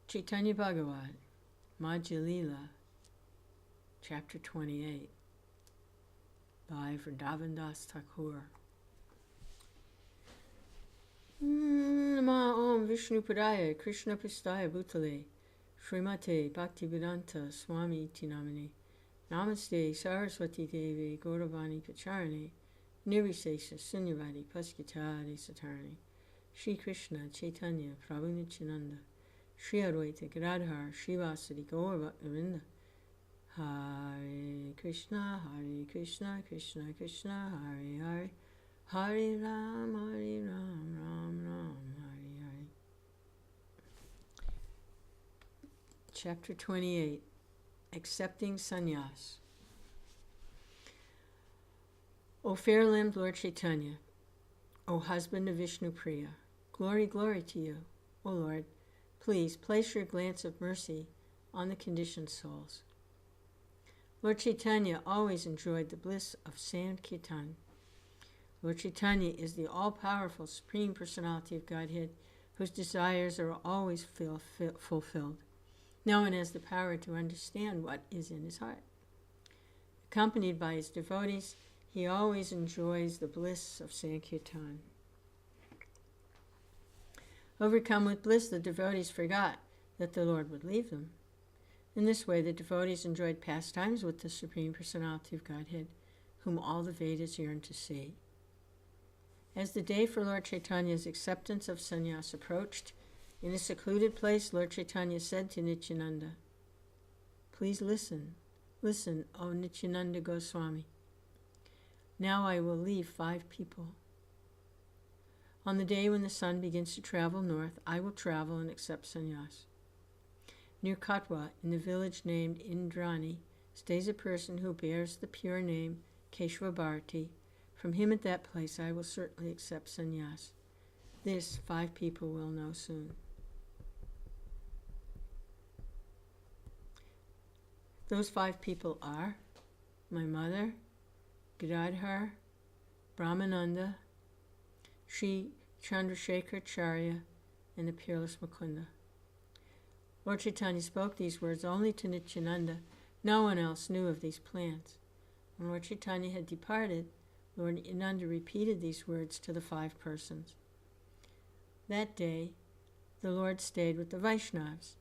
Chaitanya Bhagavata, Madhya-Lila, Chapter 28, by Vrndavana Thakur. Nama Om Vishnu Padaya Krishna Pristaya Bhutale Srimate Bhaktivedanta Swami Tinamani Namaste Saraswati Devi Gauravani Pacharani Nirvisesha Sunyavadi Paskitari Satarani Shri Krishna Chaitanya Prabhu Nityananda Shri Advaita Gadadhar Srivasadi Gaur Bhaktivinoda Hare Krishna Krishna Krishna Hare Hare Hare Ram Ram Ram Hare Hare. Chapter 28, Accepting Sannyas. O fair-limbed Lord Chaitanya, O husband of Vishnu Priya, glory to you, O Lord. Please place your glance of mercy on the conditioned souls. Lord Chaitanya always enjoyed the bliss of Sankirtan. Lord Chaitanya is the all-powerful Supreme Personality of Godhead whose desires are always fulfilled. No one has the power to understand what is in his heart. Accompanied by his devotees, he always enjoys the bliss of Sankirtan. Overcome with bliss, the devotees forgot that the Lord would leave them. In this way, the devotees enjoyed pastimes with the Supreme Personality of Godhead, whom all the Vedas yearn to see. As the day for Lord Chaitanya's acceptance of sannyas approached, in a secluded place, Lord Chaitanya said to Nityananda, "Please listen, O Nityananda Goswami. Now I will leave 5 people. On the day when the sun begins to travel north, I will travel and accept sannyas. Near Katwa, in the village named Indrani, stays a person who bears the pure name Keshava Bharati. From him at that place I will certainly accept sannyas. This 5 people will know soon." Those 5 people are my mother, Gadadhar, Brahmananda, Sri Chandrasekhar Charya, and the peerless Mukunda. Lord Chaitanya spoke these words only to Nityananda. No one else knew of these plans. When Lord Chaitanya had departed, Lord Nityananda repeated these words to the 5 persons. That day, the Lord stayed with the Vaishnavas.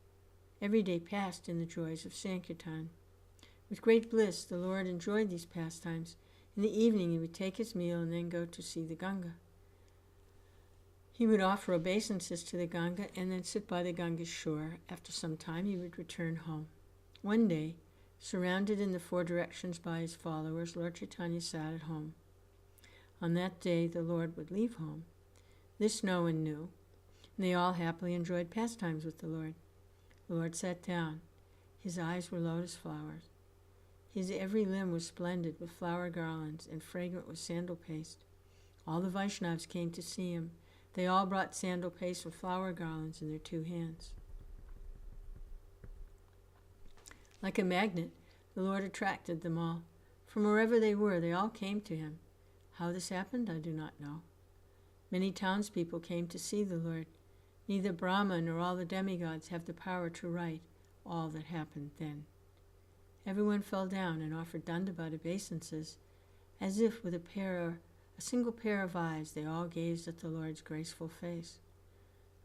Every day passed in the joys of Sankirtan. With great bliss, the Lord enjoyed these pastimes. In the evening, he would take his meal and then go to see the Ganga. He would offer obeisances to the Ganga and then sit by the Ganga's shore. After some time, he would return home. One day, surrounded in the 4 directions by his followers, Lord Chaitanya sat at home. On that day, the Lord would leave home. This no one knew, and they all happily enjoyed pastimes with the Lord. The Lord sat down. His eyes were lotus flowers. His every limb was splendid with flower garlands and fragrant with sandal paste. All the Vaishnavas came to see him. They all brought sandal paste and flower garlands in their 2 hands. Like a magnet, the Lord attracted them all. From wherever they were, they all came to him. How this happened, I do not know. Many townspeople came to see the Lord. Neither Brahma nor all the demigods have the power to write all that happened then. Everyone fell down and offered dandavat obeisances, as if with a single pair of eyes they all gazed at the Lord's graceful face.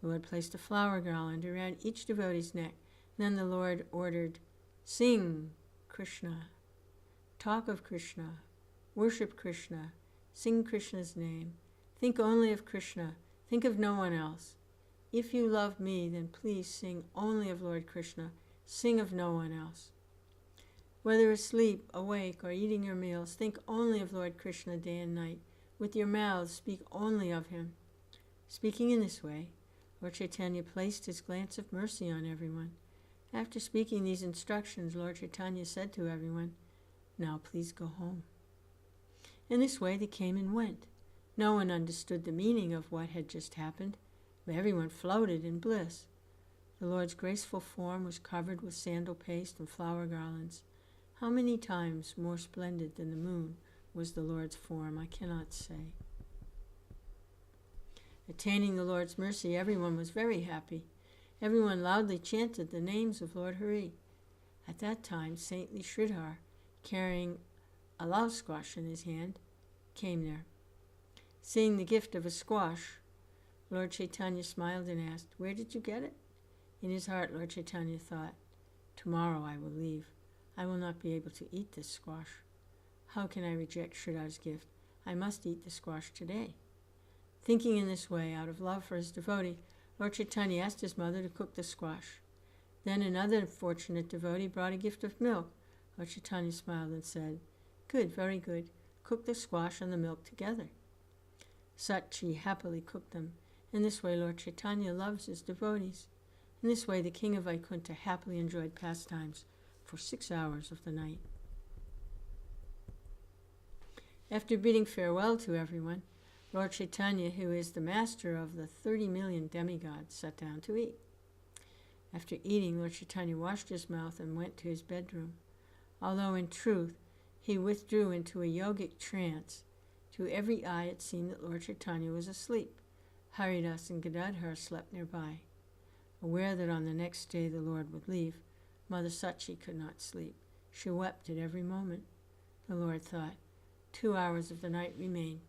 The Lord placed a flower garland around each devotee's neck. Then the Lord ordered, "Sing Krishna, talk of Krishna, worship Krishna, sing Krishna's name, think only of Krishna, think of no one else. If you love me, then please sing only of Lord Krishna, sing of no one else. Whether asleep, awake, or eating your meals, think only of Lord Krishna day and night. With your mouths, speak only of him." Speaking in this way, Lord Chaitanya placed his glance of mercy on everyone. After speaking these instructions, Lord Chaitanya said to everyone, "Now please go home." In this way they came and went. No one understood the meaning of what had just happened, but everyone floated in bliss. The Lord's graceful form was covered with sandal paste and flower garlands. How many times more splendid than the moon was the Lord's form, I cannot say. Attaining the Lord's mercy, everyone was very happy. Everyone loudly chanted the names of Lord Hari. At that time, saintly Sridhar, carrying a love squash in his hand, came there. Seeing the gift of a squash, Lord Chaitanya smiled and asked, "Where did you get it?" In his heart, Lord Chaitanya thought, "Tomorrow I will leave. I will not be able to eat this squash. How can I reject Sridhar's gift? I must eat the squash today." Thinking in this way, out of love for his devotee, Lord Chaitanya asked his mother to cook the squash. Then another fortunate devotee brought a gift of milk. Lord Chaitanya smiled and said, "Good, very good. Cook the squash and the milk together." Sachi happily cooked them. In this way, Lord Chaitanya loves his devotees. In this way, the king of Vaikuntha happily enjoyed pastimes for 6 hours of the night. After bidding farewell to everyone, Lord Chaitanya, who is the master of the 30 million demigods, sat down to eat. After eating, Lord Chaitanya washed his mouth and went to his bedroom. Although in truth, he withdrew into a yogic trance, to every eye it seemed that Lord Chaitanya was asleep. Haridas and Gadadhar slept nearby. Aware that on the next day the Lord would leave, Mother Sachi could not sleep. She wept at every moment. The Lord thought, 2 hours of the night remain.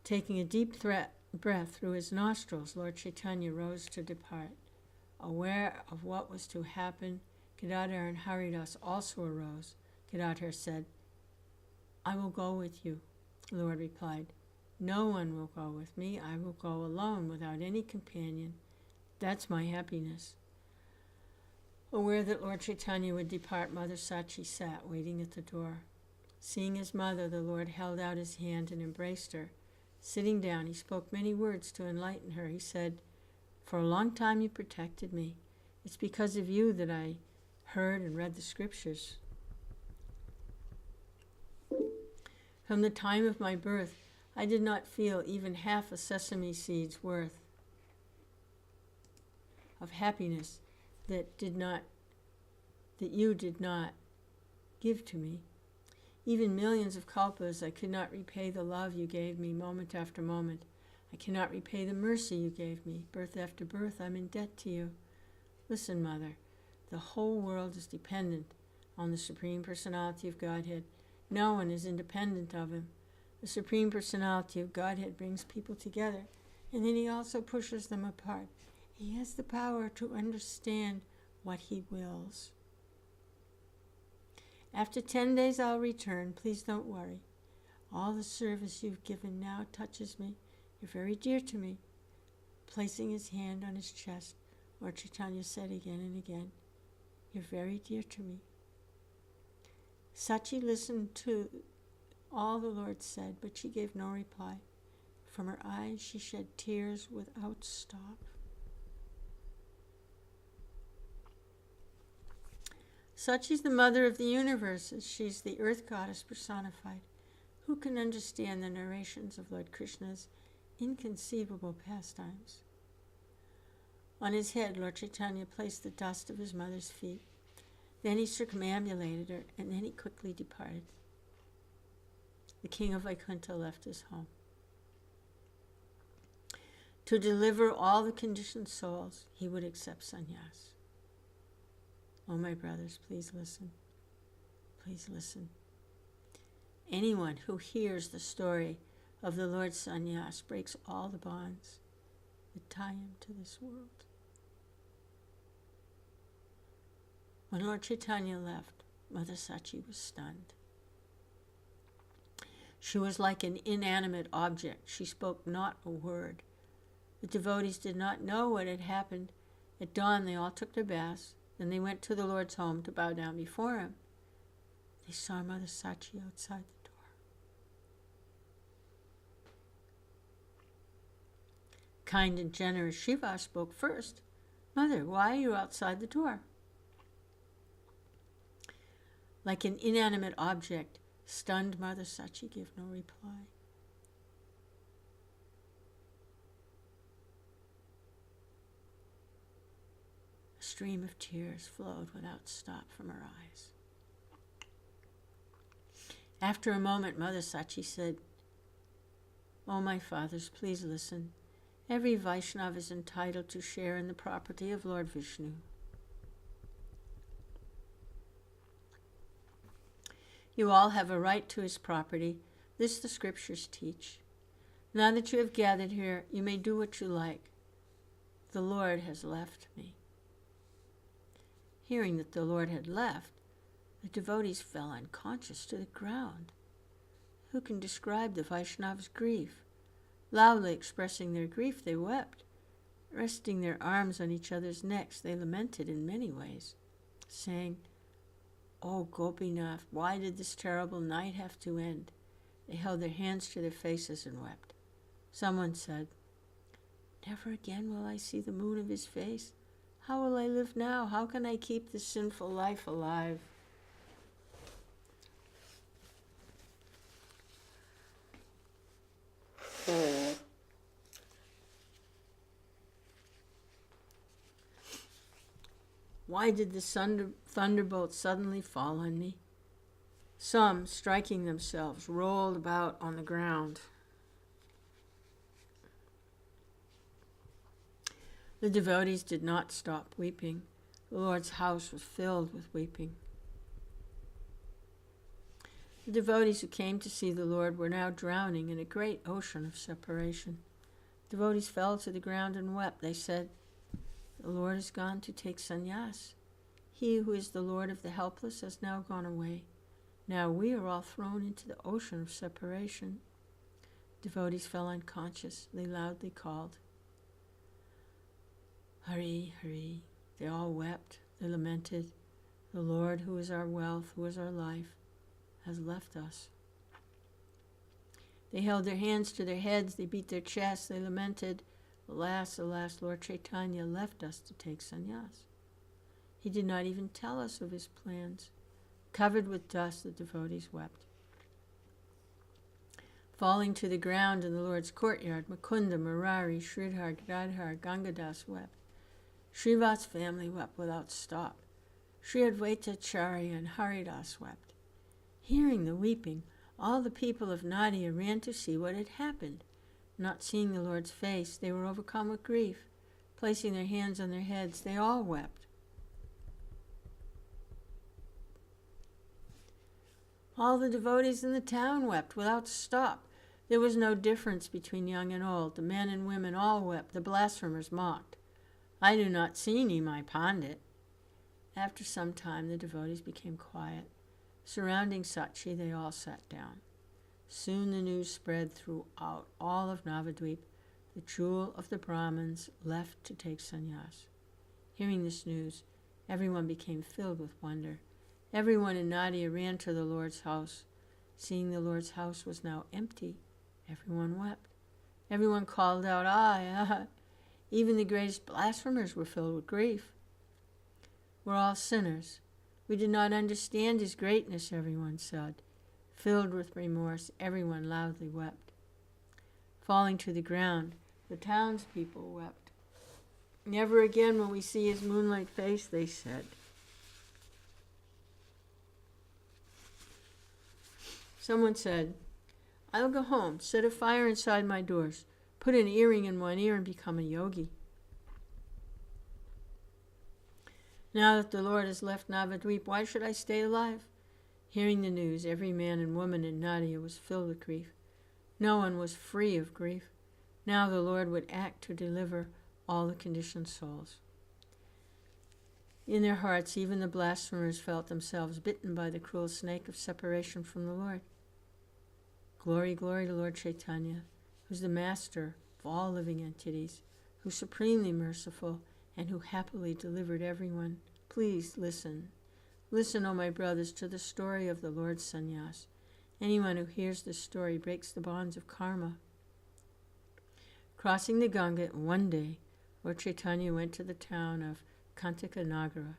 Taking a deep breath through his nostrils, Lord Chaitanya rose to depart. Aware of what was to happen, Gadadhar and Haridas also arose. Gadadhar said, "I will go with you." The Lord replied, "No one will go with me. I will go alone without any companion. That's my happiness." Aware that Lord Chaitanya would depart, Mother Sachi sat waiting at the door. Seeing his mother, the Lord held out his hand and embraced her. Sitting down, he spoke many words to enlighten her. He said, "For a long time you protected me. It's because of you that I heard and read the scriptures. From the time of my birth, I did not feel even half a sesame seed's worth of happiness that you did not give to me. Even millions of kalpas, I could not repay the love you gave me moment after moment. I cannot repay the mercy you gave me. Birth after birth, I'm in debt to you. Listen, Mother, the whole world is dependent on the Supreme Personality of Godhead. No one is independent of him. The Supreme Personality of Godhead brings people together, and then he also pushes them apart. He has the power to understand what he wills. After 10 days I'll return. Please don't worry. All the service you've given now touches me. You're very dear to me." Placing his hand on his chest, Lord Chaitanya said again and again, "You're very dear to me." Sachi listened to all the Lord said, but she gave no reply. From her eyes she shed tears without stop. Sachi's the mother of the universes. She's the earth goddess personified. Who can understand the narrations of Lord Krishna's inconceivable pastimes? On his head, Lord Chaitanya placed the dust of his mother's feet. Then he circumambulated her, and then he quickly departed. The king of Vaikuntha left his home to deliver all the conditioned souls. He would accept sannyas. Oh, my brothers, please listen. Please listen. Anyone who hears the story of the Lord's sannyas breaks all the bonds that tie him to this world. When Lord Chaitanya left, Mother Sachi was stunned. She was like an inanimate object. She spoke not a word. The devotees did not know what had happened. At dawn, they all took their baths. Then they went to the Lord's home to bow down before him. They saw Mother Sachi outside the door. Kind and generous Shiva spoke first. "Mother, why are you outside the door?" Like an inanimate object, stunned Mother Sachi gave no reply. A stream of tears flowed without stop from her eyes. After a moment, Mother Sachi said, "Oh, my fathers, please listen. Every Vaishnava is entitled to share in the property of Lord Vishnu. You all have a right to his property. This the scriptures teach. Now that you have gathered here, you may do what you like. The Lord has left me. Hearing that the Lord had left, the devotees fell unconscious to the ground. Who can describe the Vaishnavas' grief? Loudly expressing their grief, they wept. Resting their arms on each other's necks, they lamented in many ways, saying, "O Gopinath, why did this terrible night have to end?" They held their hands to their faces and wept. Someone said, "Never again will I see the moon of his face. How will I live now? How can I keep this sinful life alive?" Why did the thunderbolt suddenly fall on me? Some, striking themselves, rolled about on the ground. The devotees did not stop weeping. The Lord's house was filled with weeping. The devotees who came to see the Lord were now drowning in a great ocean of separation. Devotees fell to the ground and wept. They said, "The Lord has gone to take sannyas. He who is the Lord of the helpless has now gone away. Now we are all thrown into the ocean of separation." Devotees fell unconscious. They loudly called, "Hari, Hari." They all wept. They lamented, "The Lord, who is our wealth, who is our life, has left us." They held their hands to their heads. They beat their chests. They lamented, "Alas, alas, Lord Chaitanya left us to take sannyas. He did not even tell us of his plans." Covered with dust, the devotees wept. Falling to the ground in the Lord's courtyard, Mukunda, Murari, Sridhar, Gadadhar, Gangadas wept. Srivat's family wept without stop. Sri Advaitacharya and Haridas wept. Hearing the weeping, all the people of Nadia ran to see what had happened. Not seeing the Lord's face, they were overcome with grief. Placing their hands on their heads, they all wept. All the devotees in the town wept without stop. There was no difference between young and old. The men and women all wept. The blasphemers mocked. "I do not see Nimai Pandit." After some time, the devotees became quiet. Surrounding Sachi, they all sat down. Soon the news spread throughout all of Navadvip. The jewel of the Brahmins left to take sannyas. Hearing this news, everyone became filled with wonder. Everyone in Nadia ran to the Lord's house. Seeing the Lord's house was now empty, everyone wept. Everyone called out, "Ah, ah." Even the greatest blasphemers were filled with grief. "We're all sinners. We did not understand his greatness," everyone said. Filled with remorse, everyone loudly wept. Falling to the ground, the townspeople wept. "Never again will we see his moonlight face," they said. Someone said, "I'll go home, set a fire inside my doors, put an earring in one ear and become a yogi." Now that the Lord has left Navadvip, why should I stay alive? Hearing the news, every man and woman in Nadia was filled with grief. No one was free of grief. Now the Lord would act to deliver all the conditioned souls. In their hearts, even the blasphemers felt themselves bitten by the cruel snake of separation from the Lord. Glory, glory to Lord Chaitanya, who's the master of all living entities, who's supremely merciful, and who happily delivered everyone. Please listen. Listen, O my brothers, to the story of the Lord's sannyas. Anyone who hears this story breaks the bonds of karma. Crossing the Ganga, one day, Lord Chaitanya went to the town of Kantaka Nagara.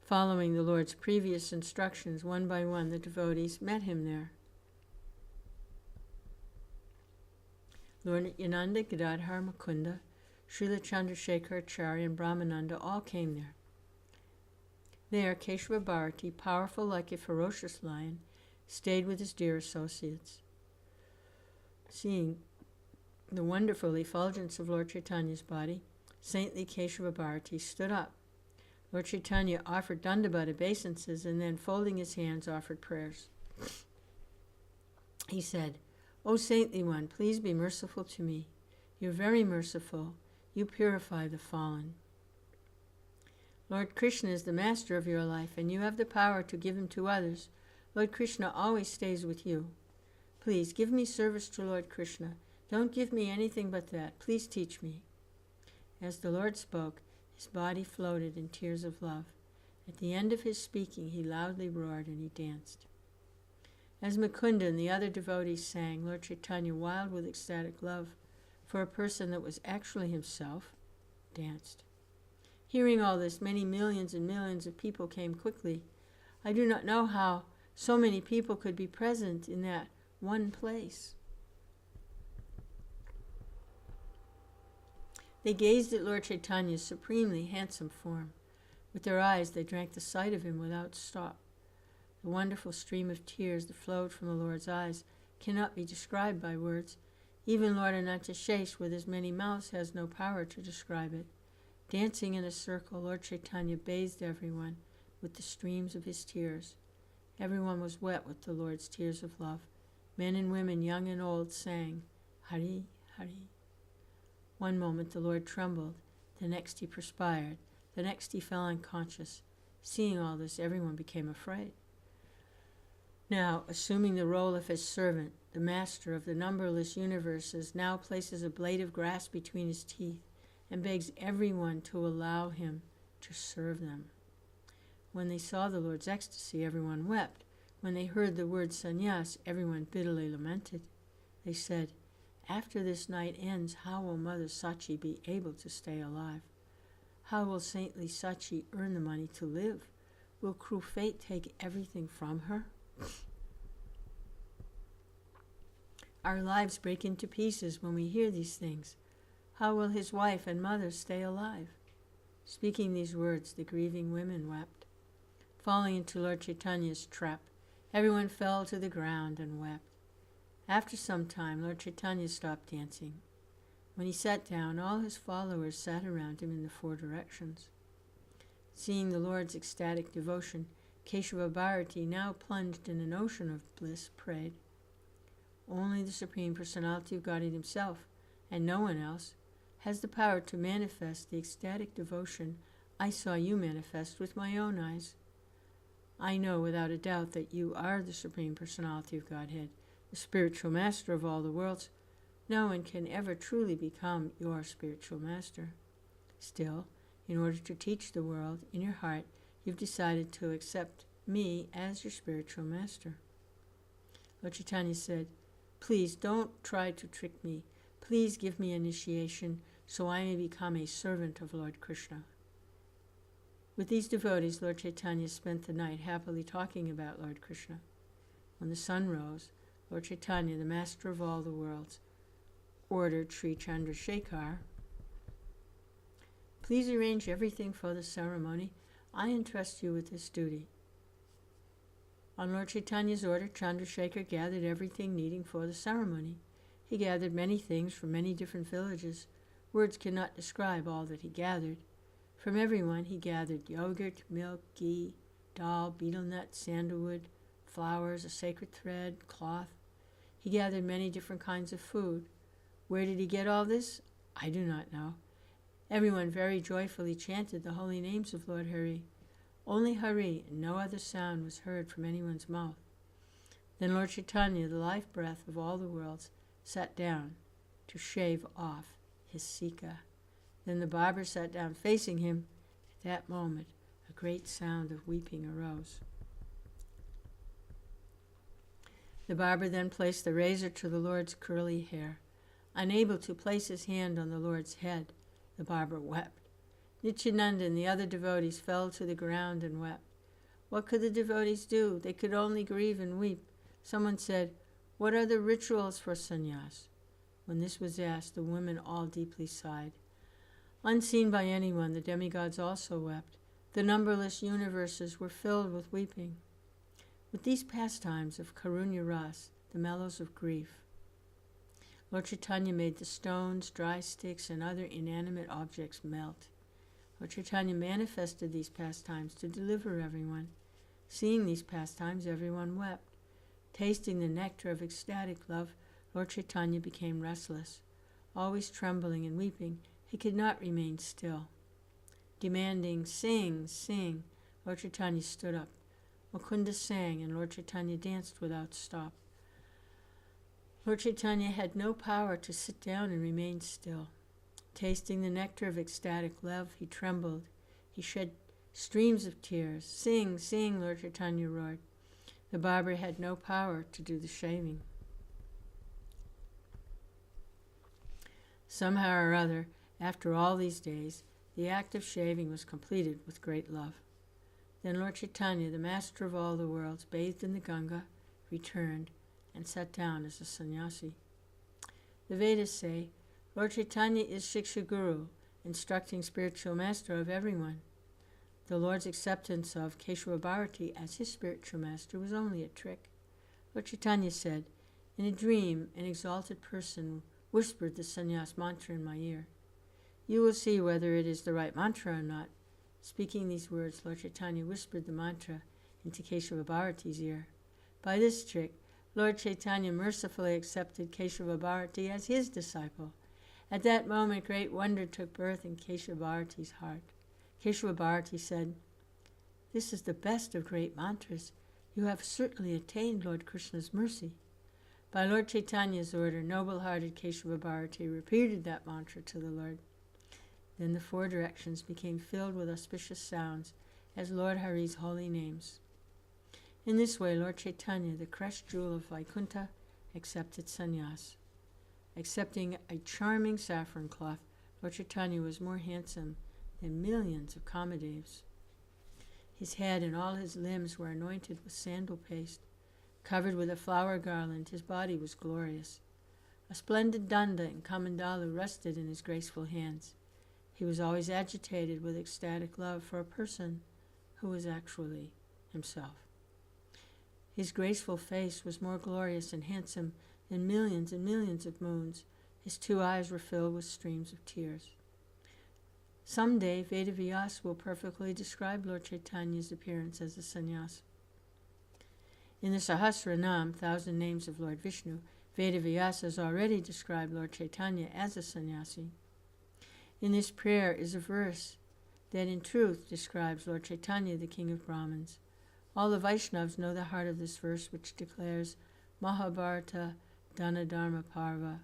Following the Lord's previous instructions, one by one, the devotees met him there. Lord Nityananda, Gadadhar, Mukunda, Srila Chandrasekhar Acharya, and Brahmananda all came there. There, Keshava Bharati, powerful like a ferocious lion, stayed with his dear associates. Seeing the wonderful effulgence of Lord Chaitanya's body, saintly Keshava Bharati stood up. Lord Chaitanya offered Dandavat obeisances and then, folding his hands, offered prayers. He said, "O saintly one, please be merciful to me. You're very merciful. You purify the fallen. Lord Krishna is the master of your life, and you have the power to give him to others. Lord Krishna always stays with you. Please give me service to Lord Krishna. Don't give me anything but that. Please teach me." As the Lord spoke, his body floated in tears of love. At the end of his speaking, he loudly roared and he danced. As Mukunda and the other devotees sang, Lord Chaitanya, wild with ecstatic love for a person that was actually himself, danced. Hearing all this, many millions and millions of people came quickly. I do not know how so many people could be present in that one place. They gazed at Lord Chaitanya's supremely handsome form. With their eyes, they drank the sight of him without stop. The wonderful stream of tears that flowed from the Lord's eyes cannot be described by words. Even Lord Anantashesh, with his many mouths, has no power to describe it. Dancing in a circle, Lord Chaitanya bathed everyone with the streams of his tears. Everyone was wet with the Lord's tears of love. Men and women, young and old, sang, Hari, Hari. One moment the Lord trembled, the next he perspired, the next he fell unconscious. Seeing all this, everyone became afraid. Now, assuming the role of his servant, the master of the numberless universes now places a blade of grass between his teeth and begs everyone to allow him to serve them. When they saw the Lord's ecstasy, everyone wept. When they heard the word sannyas, everyone bitterly lamented. They said, "After this night ends, how will Mother Sachi be able to stay alive? How will saintly Sachi earn the money to live? Will cruel fate take everything from her? Our lives break into pieces when we hear these things. How will his wife and mother stay alive?" Speaking these words, the grieving women wept. Falling into Lord Chaitanya's trap, everyone fell to the ground and wept. After some time, Lord Chaitanya stopped dancing. When he sat down, all his followers sat around him in the four directions. Seeing the Lord's ecstatic devotion, Keshava Bharati, now plunged in an ocean of bliss, prayed, "Only the Supreme Personality of Godhead himself, and no one else, has the power to manifest the ecstatic devotion I saw you manifest with my own eyes. I know without a doubt that you are the Supreme Personality of Godhead, the spiritual master of all the worlds. No one can ever truly become your spiritual master. Still, in order to teach the world, in your heart, you've decided to accept me as your spiritual master." Lord Chaitanya said, "Please don't try to trick me. Please give me initiation so I may become a servant of Lord Krishna." With these devotees, Lord Chaitanya spent the night happily talking about Lord Krishna. When the sun rose, Lord Chaitanya, the master of all the worlds, ordered Sri Chandrasekhar, "Please arrange everything for the ceremony. I entrust you with this duty." On Lord Chaitanya's order, Chandrasekhar gathered everything needing for the ceremony. He gathered many things from many different villages. Words cannot describe all that he gathered. From everyone he gathered yogurt, milk, ghee, dal, betel nut, sandalwood, flowers, a sacred thread, cloth. He gathered many different kinds of food. Where did he get all this? I do not know. Everyone very joyfully chanted the holy names of Lord Hari. Only Hari, and no other sound was heard from anyone's mouth. Then Lord Chaitanya, the life breath of all the worlds, sat down to shave off his sika. Then the barber sat down facing him. At that moment, a great sound of weeping arose. The barber then placed the razor to the Lord's curly hair. Unable to place his hand on the Lord's head, the barber wept. Nityananda and the other devotees fell to the ground and wept. What could the devotees do? They could only grieve and weep. Someone said, "What are the rituals for sannyas?" When this was asked, the women all deeply sighed. Unseen by anyone, the demigods also wept. The numberless universes were filled with weeping. With these pastimes of Karunya Ras, the mellows of grief, Lord Chaitanya made the stones, dry sticks, and other inanimate objects melt. Lord Chaitanya manifested these pastimes to deliver everyone. Seeing these pastimes, everyone wept. Tasting the nectar of ecstatic love, Lord Chaitanya became restless. Always trembling and weeping, he could not remain still. Demanding, "Sing, sing," Lord Chaitanya stood up. Mukunda sang, and Lord Chaitanya danced without stop. Lord Chaitanya had no power to sit down and remain still. Tasting the nectar of ecstatic love, he trembled. He shed streams of tears. "Sing, sing," Lord Chaitanya roared. The barber had no power to do the shaving. Somehow or other, after all these days, the act of shaving was completed with great love. Then Lord Chaitanya, the master of all the worlds, bathed in the Ganga, returned, and sat down as a sannyasi. The Vedas say, Lord Chaitanya is Shiksha Guru, instructing spiritual master of everyone. The Lord's acceptance of Keshava Bharati as his spiritual master was only a trick. Lord Chaitanya said, "In a dream, an exalted person whispered the sannyas mantra in my ear. You will see whether it is the right mantra or not." Speaking these words, Lord Chaitanya whispered the mantra into Keshava Bharati's ear. By this trick, Lord Chaitanya mercifully accepted Keshava Bharati as his disciple. At that moment, great wonder took birth in Keshava Bharati's heart. Keshava Bharati said, "This is the best of great mantras. You have certainly attained Lord Krishna's mercy." By Lord Chaitanya's order, noble-hearted Keshava Bharati repeated that mantra to the Lord. Then the four directions became filled with auspicious sounds as Lord Hari's holy names. In this way, Lord Chaitanya, the crushed jewel of Vaikuntha, accepted sannyas. Accepting a charming saffron cloth, Lord Chaitanya was more handsome than millions of Kamadevs. His head and all his limbs were anointed with sandal paste. Covered with a flower garland, his body was glorious. A splendid danda and kamandalu rested in his graceful hands. He was always agitated with ecstatic love for a person who was actually himself. His graceful face was more glorious and handsome than millions and millions of moons. His two eyes were filled with streams of tears. Someday, Vedavyas will perfectly describe Lord Chaitanya's appearance as a sannyas. In the Sahasranam, 1,000 names of Lord Vishnu, Vedavyas has already described Lord Chaitanya as a sannyasi. In this prayer is a verse that in truth describes Lord Chaitanya, the king of Brahmins. All the Vaishnavas know the heart of this verse, which declares Mahabharata Dana Dharma Parva.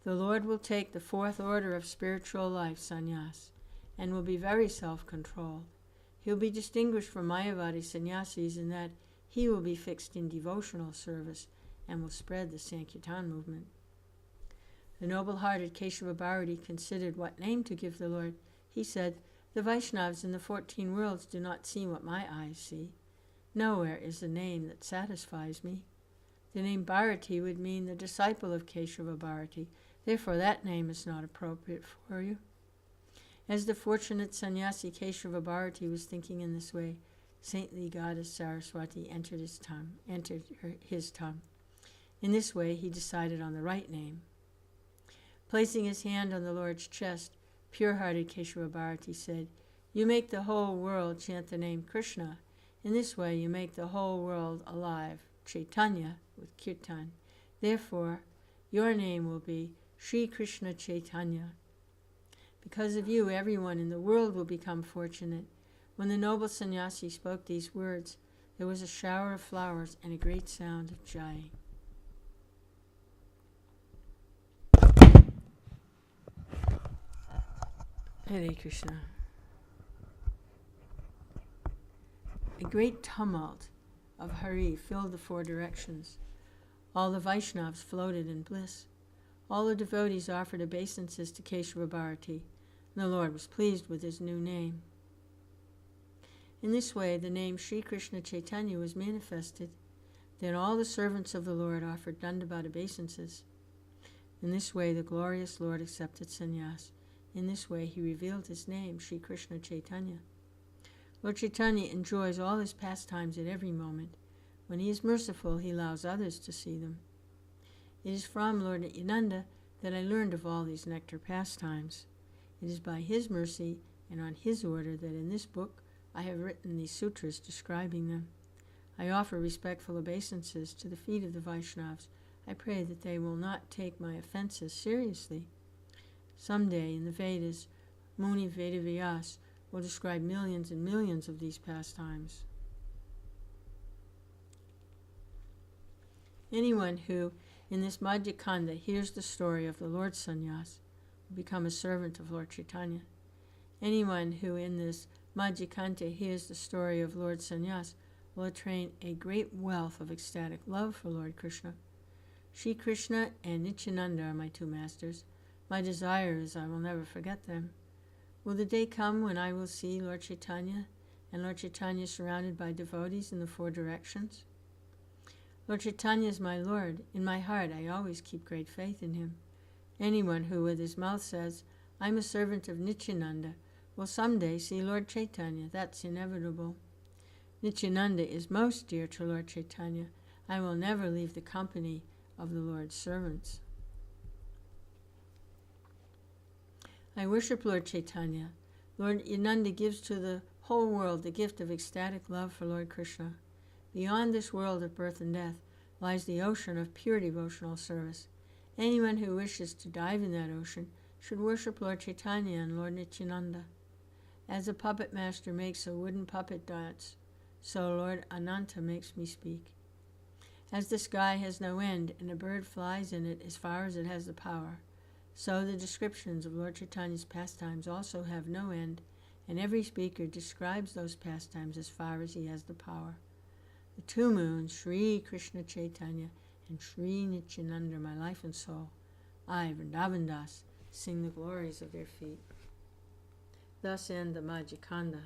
The Lord will take the fourth order of spiritual life, sannyas, and will be very self-controlled. He will be distinguished from Mayavadi sannyasis in that he will be fixed in devotional service and will spread the Sankirtan movement. The noble-hearted Keshava Bharati considered what name to give the Lord. He said, "The Vaishnavas in the 14 worlds do not see what my eyes see. Nowhere is a name that satisfies me. The name Bharati would mean the disciple of Keshava Bharati. Therefore that name is not appropriate for you." As the fortunate sannyasi Keshava Bharati was thinking in this way, saintly goddess Saraswati entered his tongue. In this way, he decided on the right name. Placing his hand on the Lord's chest, pure-hearted Keshava Bharati said, "You make the whole world chant the name Krishna. In this way, you make the whole world alive, Chaitanya, with kirtan. Therefore, your name will be Sri Krishna Chaitanya. Because of you, everyone in the world will become fortunate." When the noble sannyasi spoke these words, there was a shower of flowers and a great sound of jai. Hare Krishna. A great tumult of Hari filled the four directions. All the Vaishnavas floated in bliss. All the devotees offered obeisances to Keshava Bharati, and the Lord was pleased with his new name. In this way, the name Sri Krishna Chaitanya was manifested. Then all the servants of the Lord offered Dandavat obeisances. In this way, the glorious Lord accepted sannyas. In this way, he revealed his name, Sri Krishna Chaitanya. Lord Chaitanya enjoys all his pastimes at every moment. When he is merciful, he allows others to see them. It is from Lord Nityananda that I learned of all these nectar pastimes. It is by his mercy and on his order that in this book I have written these sutras describing them. I offer respectful obeisances to the feet of the Vaishnavas. I pray that they will not take my offenses seriously. Someday in the Vedas, Muni Vedavyas will describe millions and millions of these pastimes. Anyone who, in this Madhya-Khanda, hears the story of the Lord Sannyas will become a servant of Lord Chaitanya. Anyone who, in this Madhya-Khanda, hears the story of Lord Sannyas will attain a great wealth of ecstatic love for Lord Krishna. Shri Krishna and Nityananda are my two masters. My desire is I will never forget them. Will the day come when I will see Lord Chaitanya, and Lord Chaitanya surrounded by devotees in the four directions? Lord Chaitanya is my Lord. In my heart I always keep great faith in him. Anyone who with his mouth says, I am a servant of Nityananda, will someday see Lord Chaitanya. That's inevitable. Nityananda is most dear to Lord Chaitanya. I will never leave the company of the Lord's servants. I worship Lord Chaitanya. Lord Nityananda gives to the whole world the gift of ecstatic love for Lord Krishna. Beyond this world of birth and death lies the ocean of pure devotional service. Anyone who wishes to dive in that ocean should worship Lord Chaitanya and Lord Nityananda. As a puppet master makes a wooden puppet dance, so Lord Ananta makes me speak. As the sky has no end and a bird flies in it as far as it has the power, so the descriptions of Lord Chaitanya's pastimes also have no end, and every speaker describes those pastimes as far as he has the power. The two moons, Sri Krishna Chaitanya and Sri Nityananda, my life and soul, I, Vrndavana Das, sing the glories of their feet. Thus end the Madhya-Khanda.